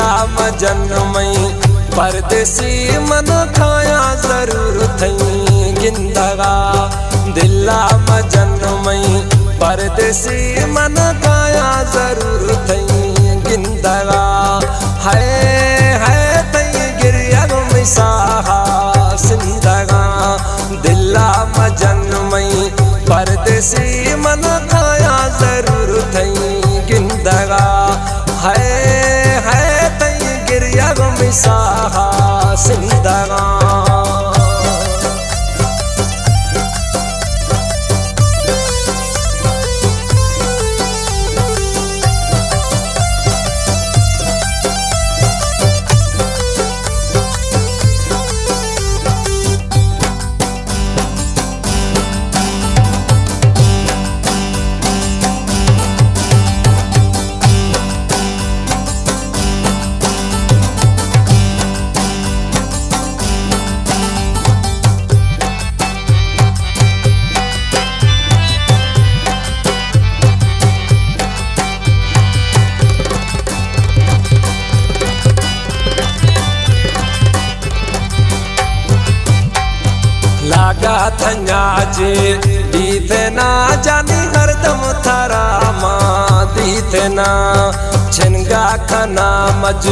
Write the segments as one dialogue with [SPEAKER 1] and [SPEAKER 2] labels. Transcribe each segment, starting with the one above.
[SPEAKER 1] दिल्ला में जन्मई परदेसी मन खाया जरूर थई गिंदगा। दिल्ला में जन्मई परदेसी मन खाया जरूर थई गिंदगा। है तई गिरिया मिसाहा सिंदगा। दिल्ला में जन्मई परदेसी मन खाया जरूर थई गिंदगा। है तई गिरिया मिसाहा सिंदगा। लागा थन्या जे दीथे ना जानी हरदम थारा माँ दीथे ना। छिनगा खना मज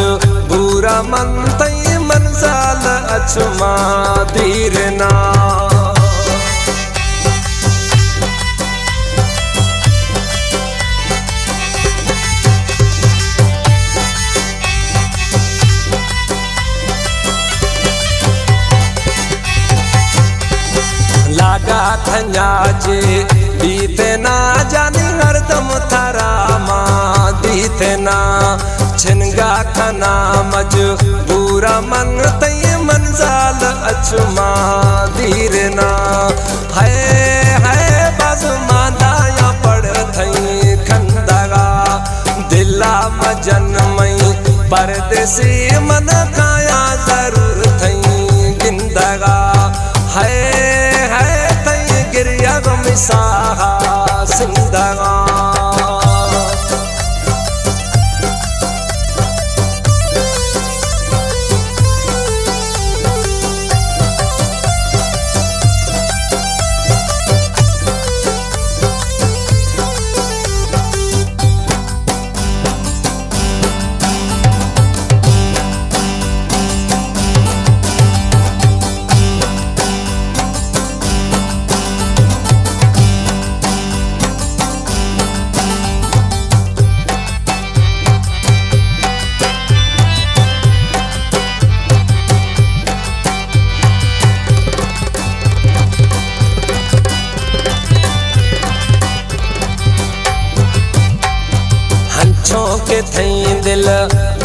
[SPEAKER 1] बुरा मन तई मंजाल अचमा दीरना। लागा थन्या जे दीथे ना जानी हरदम थारा माँ दीथे ना। छिनगा खना मज बुरा मन तई मंजाल अचमा दीरना। है बाजू मांदाया पड़ थई खंदगा। दिल्ला में जन्मई परदेसी मन खाया जरूर थई गिंदगा। है तई गिरिया मिसाहा सिंदगा। के थई दिल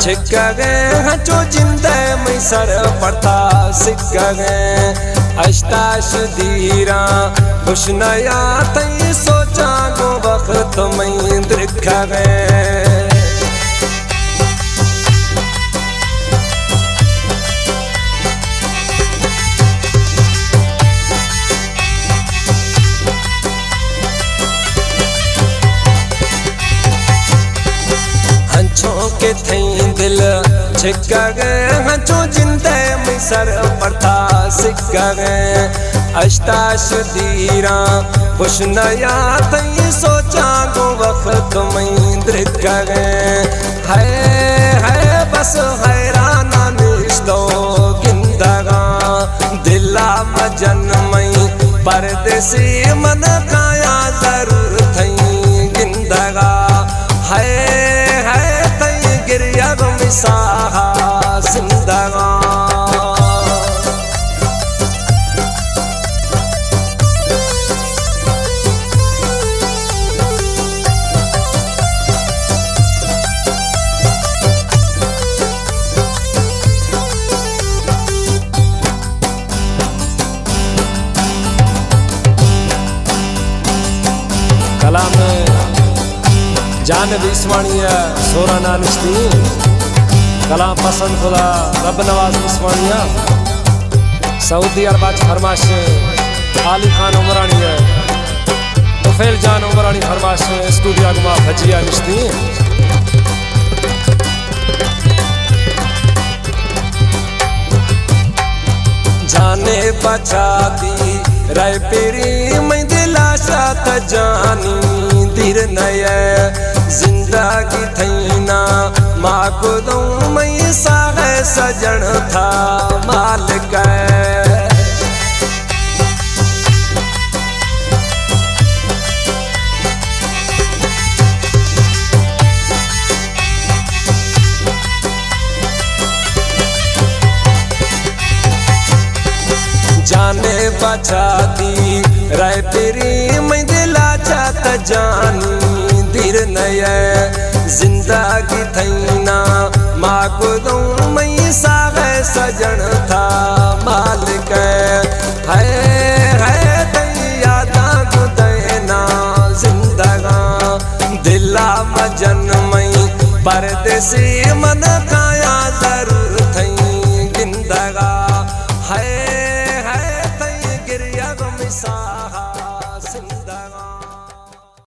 [SPEAKER 1] छिक गए हचो जिंदे में सर पड़ता सिक गए। अष्टाश दीरा खुश नया तई सोचा गो वक्त में दिख गए। के थई दिल छिक गए हचो जिंदे में सर पड़ता सिक गए। अष्टाश दीरा खुश नया तई सोचा गो वक्त में दिख गए। है बस हैराना निस्तो गिंदगा। दिल्ला में जन्मई परदेसी मन खाया जरूर थई गिंदगा। है तई गिरिया मिसाहा सिंदगा। कलाम जानब इस्मानिया सोराना निश्ती। कलाम पसंद खुदा रब नवाज इस्मानिया। सऊदी अरबाज फरमाश आली खान उमरानी है। तुफेल जान उमरानी फरमाश स्टूडियो गुमा भजिया निश्ती। जाने बचाती राय पेरी मैं दिलाशा त जानी धीर नय जिंदगी थैना माँ को दूँ मैं सागे सजन था मालिक जाने बचाती राय तेरी मैं दिला चाहत जानी धीर नय जिंदगी थैना माँ को दूँ मैं सागे सजन था मालिक है दैयादा को देना जिंदगा दिला मजन मैं परदेसी